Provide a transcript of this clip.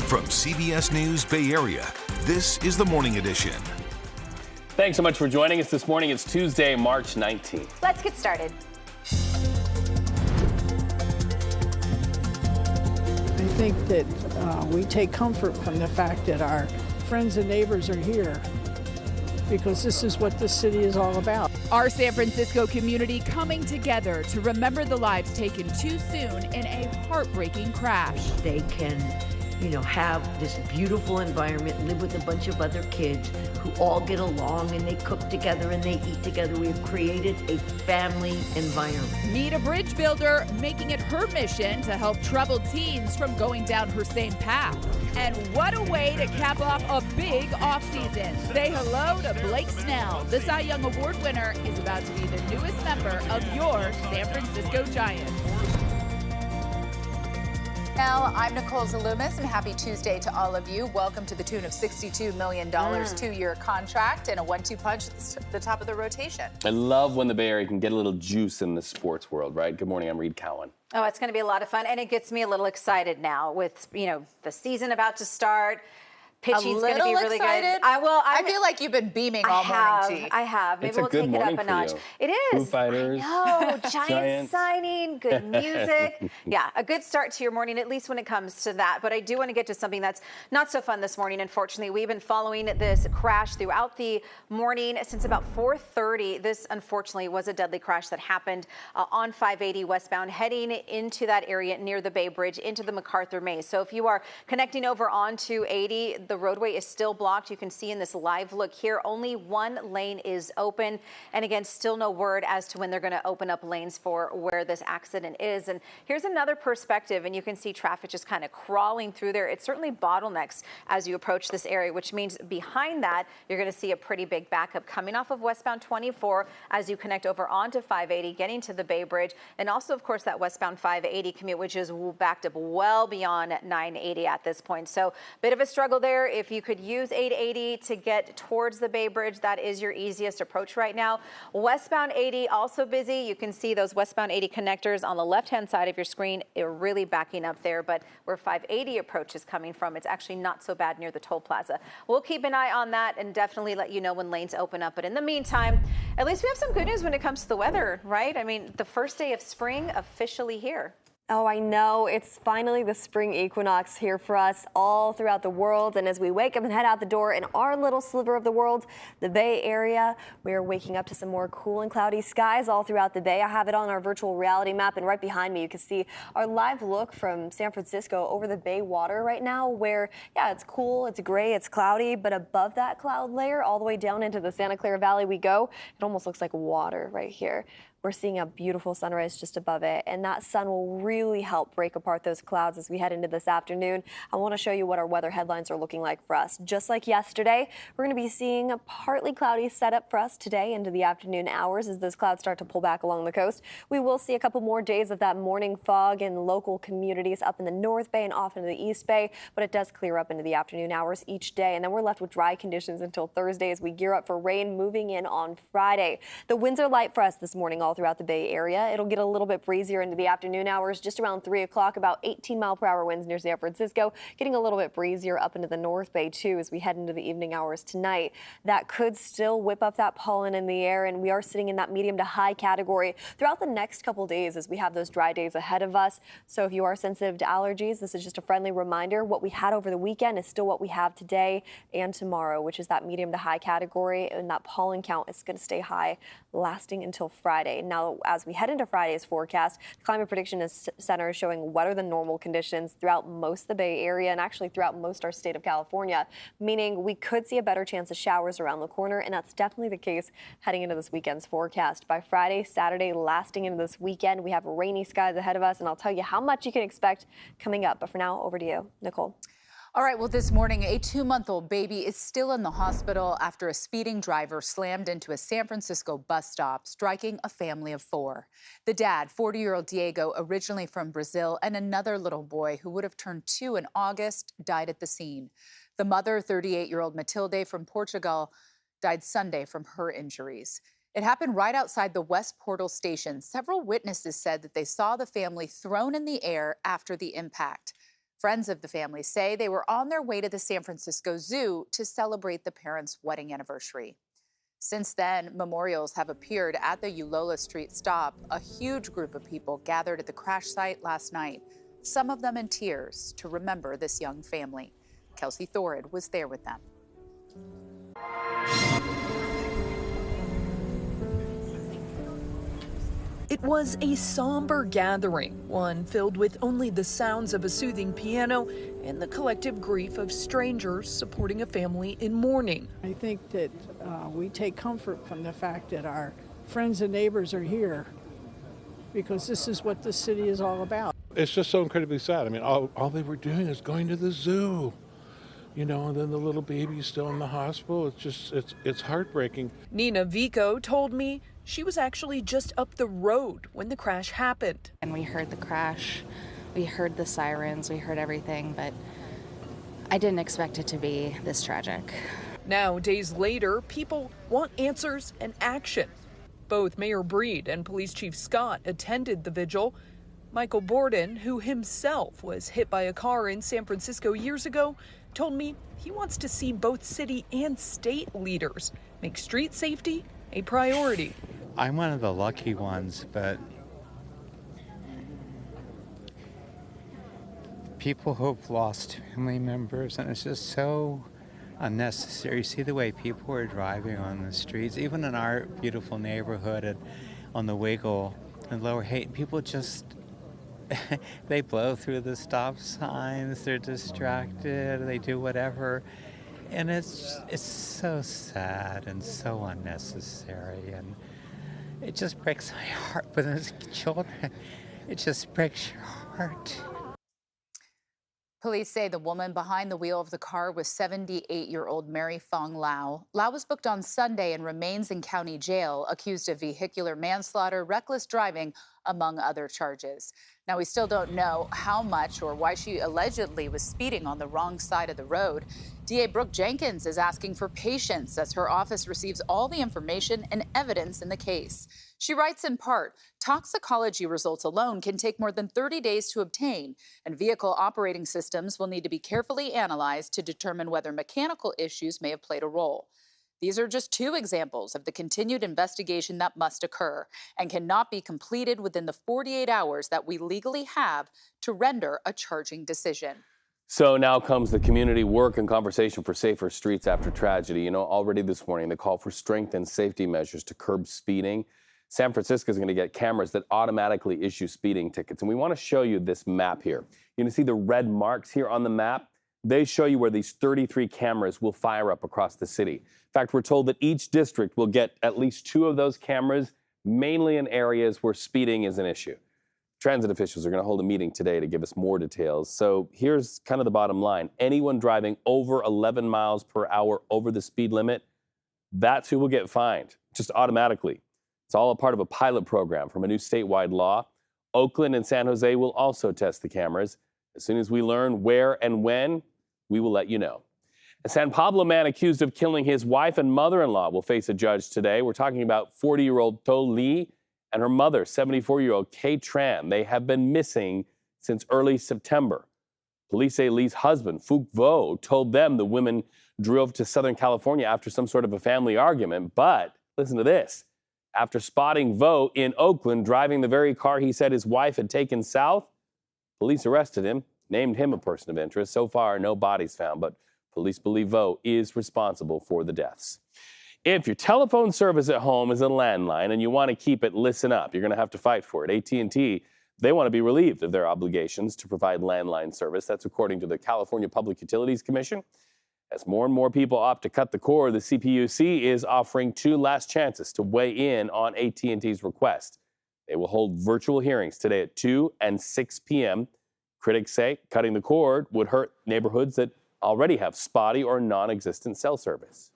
From CBS News Bay Area, this is the Morning Edition. Thanks so much for joining us this morning. It's Tuesday, March 19th. Let's get started. I think that we take comfort from the fact that our friends and neighbors are here because this is what this city is all about. Our San Francisco community coming together to remember the lives taken too soon in a heartbreaking crash. They can, have this beautiful environment, live with a bunch of other kids who all get along and they cook together and they eat together. We have created a family environment. Meet a bridge builder making it her mission to help troubled teens from going down her same path. And what a way to cap off a big offseason. Say hello to Blake Snell. The Cy Young Award winner is about to be the newest member of your San Francisco Giants. Now, I'm Nicole Zalumis, and happy Tuesday to all of you. Welcome to the tune of $62 million, two-year contract, and a 1-2 punch at the top of the rotation. I love when the Bay Area can get a little juice in the sports world, right? Good morning, I'm Reed Cowan. Oh, it's going to be a lot of fun, and it gets me a little excited now with, the season about to start. Pitching's going to be really excited. Good. I feel like you've been beaming all morning, T. I have. Maybe It's a we'll good take it morning up a for notch. you. It is. Foo Fighters. No, Giants Giants. signing, good music. Yeah, a good start to your morning, at least when it comes to that. But I do want to get to something that's not so fun this morning, unfortunately. We've been following this crash throughout the morning since about 4:30. This, unfortunately, was a deadly crash that happened on 580 westbound, heading into that area near the Bay Bridge into the MacArthur Maze. So if you are connecting over onto 80, the roadway is still blocked. You can see in this live look here, only one lane is open. And again, still no word as to when they're going to open up lanes for where this accident is. And here's another perspective, and you can see traffic just kind of crawling through there. It certainly bottlenecks as you approach this area, which means behind that, you're going to see a pretty big backup coming off of westbound 24 as you connect over onto 580, getting to the Bay Bridge. And also, of course, that westbound 580 commute, which is backed up well beyond 980 at this point. So bit of a struggle there. If you could use 880 to get towards the Bay Bridge, that is your easiest approach right now. Westbound 80 also busy. You can see those westbound 80 connectors on the left-hand side of your screen are really backing up there, but where 580 approach is coming from, it's actually not so bad near the toll plaza. We'll keep an eye on that and definitely let you know when lanes open up. But in the meantime, at least we have some good news when it comes to the weather, right? I mean, the first day of spring officially here. Oh, I know. It's finally the spring equinox here for us all throughout the world. And as we wake up and head out the door in our little sliver of the world, the Bay Area, we are waking up to some more cool and cloudy skies all throughout the Bay. I have it on our virtual reality map, and right behind me you can see our live look from San Francisco over the Bay water right now, where, yeah, it's cool, it's gray, it's cloudy, but above that cloud layer, all the way down into the Santa Clara Valley we go, it almost looks like water right here. We're seeing a beautiful sunrise just above it, and that sun will really help break apart those clouds as we head into this afternoon. I want to show you what our weather headlines are looking like for us. Just like yesterday, we're going to be seeing a partly cloudy setup for us today into the afternoon hours as those clouds start to pull back along the coast. We will see a couple more days of that morning fog in local communities up in the North Bay and off into the East Bay, but it does clear up into the afternoon hours each day, and then we're left with dry conditions until Thursday as we gear up for rain moving in on Friday. The winds are light for us this morning all throughout the Bay Area. It'll get a little bit breezier into the afternoon hours, just around 3 o'clock, about 18-mile-per-hour winds near San Francisco, getting a little bit breezier up into the North Bay, too, as we head into the evening hours tonight. That could still whip up that pollen in the air, and we are sitting in that medium to high category throughout the next couple days as we have those dry days ahead of us. So if you are sensitive to allergies, this is just a friendly reminder. What we had over the weekend is still what we have today and tomorrow, which is that medium to high category, and that pollen count is going to stay high lasting until Friday. Now, as we head into Friday's forecast, the Climate Prediction Center is showing wetter than normal conditions throughout most of the Bay Area and actually throughout most of our state of California, meaning we could see a better chance of showers around the corner, and that's definitely the case heading into this weekend's forecast. By Friday, Saturday, lasting into this weekend, we have rainy skies ahead of us, and I'll tell you how much you can expect coming up. But for now, over to you, Nicole. All right, well, this morning, a 2-month-old baby is still in the hospital after a speeding driver slammed into a San Francisco bus stop, striking a family of 4. The dad, 40-year-old Diego, originally from Brazil, and another little boy who would have turned 2 in August, died at the scene. The mother, 38-year-old Matilde from Portugal, died Sunday from her injuries. It happened right outside the West Portal station. Several witnesses said that they saw the family thrown in the air after the impact. Friends of the family say they were on their way to the San Francisco Zoo to celebrate the parents' wedding anniversary. Since then, memorials have appeared at the Eulala Street stop. A huge group of people gathered at the crash site last night, some of them in tears, to remember this young family. Kelsey Thorid was there with them. It was a somber gathering, one filled with only the sounds of a soothing piano and the collective grief of strangers supporting a family in mourning. I think that we take comfort from the fact that our friends and neighbors are here because this is what the city is all about. It's just so incredibly sad. I mean, all they were doing is going to the zoo, you know, and then the little baby's still in the hospital. It's heartbreaking. Nina Vico told me she was actually just up the road when the crash happened. And we heard the crash, we heard the sirens, we heard everything, but I didn't expect it to be this tragic. Now, days later, people want answers and action. Both Mayor Breed and Police Chief Scott attended the vigil. Michael Borden, who himself was hit by a car in San Francisco years ago, told me he wants to see both city and state leaders make street safety a priority. I'm one of the lucky ones, but people who've lost family members, and it's just so unnecessary. You see the way people are driving on the streets, even in our beautiful neighborhood and on the Wiggle and Lower Haight, people just they blow through the stop signs, they're distracted, they do whatever. And it's so sad and so unnecessary, and it just breaks my heart. But as children, it just breaks your heart. Police say the woman behind the wheel of the car was 78-year-old Mary Fong Lau. Lau was booked on Sunday and remains in county jail, accused of vehicular manslaughter, reckless driving, among other charges. Now, we still don't know how much or why she allegedly was speeding on the wrong side of the road. DA Brooke Jenkins is asking for patience as her office receives all the information and evidence in the case. She writes in part, toxicology results alone can take more than 30 days to obtain, and vehicle operating systems will need to be carefully analyzed to determine whether mechanical issues may have played a role. These are just two examples of the continued investigation that must occur and cannot be completed within the 48 hours that we legally have to render a charging decision. So now comes the community work and conversation for safer streets after tragedy. You know, already this morning, the call for strengthened safety measures to curb speeding. San Francisco is going to get cameras that automatically issue speeding tickets. And we want to show you this map here. You can see the red marks here on the map. They show you where these 33 cameras will fire up across the city. In fact, we're told that each district will get at least 2 of those cameras, mainly in areas where speeding is an issue. Transit officials are going to hold a meeting today to give us more details. So here's kind of the bottom line. Anyone driving over 11 miles per hour over the speed limit, that's who will get fined, just automatically. It's all a part of a pilot program from a new statewide law. Oakland and San Jose will also test the cameras. As soon as we learn where and when, we will let you know. A San Pablo man accused of killing his wife and mother-in-law will face a judge today. We're talking about 40-year-old To Lee and her mother, 74-year-old Kay Tran. They have been missing since early September. Police say Lee's husband, Phuc Vo, told them the women drove to Southern California after some sort of a family argument. But listen to this. After spotting Vo in Oakland driving the very car he said his wife had taken south, police arrested him, named him a person of interest. So far, no bodies found, but police believe Vo is responsible for the deaths. If your telephone service at home is a landline and you want to keep it, listen up. You're going to have to fight for it. AT&T, they want to be relieved of their obligations to provide landline service. That's according to the California Public Utilities Commission. As more and more people opt to cut the cord, the CPUC is offering 2 last chances to weigh in on AT&T's request. They will hold virtual hearings today at 2 and 6 p.m. Critics say cutting the cord would hurt neighborhoods that already have spotty or non-existent cell service.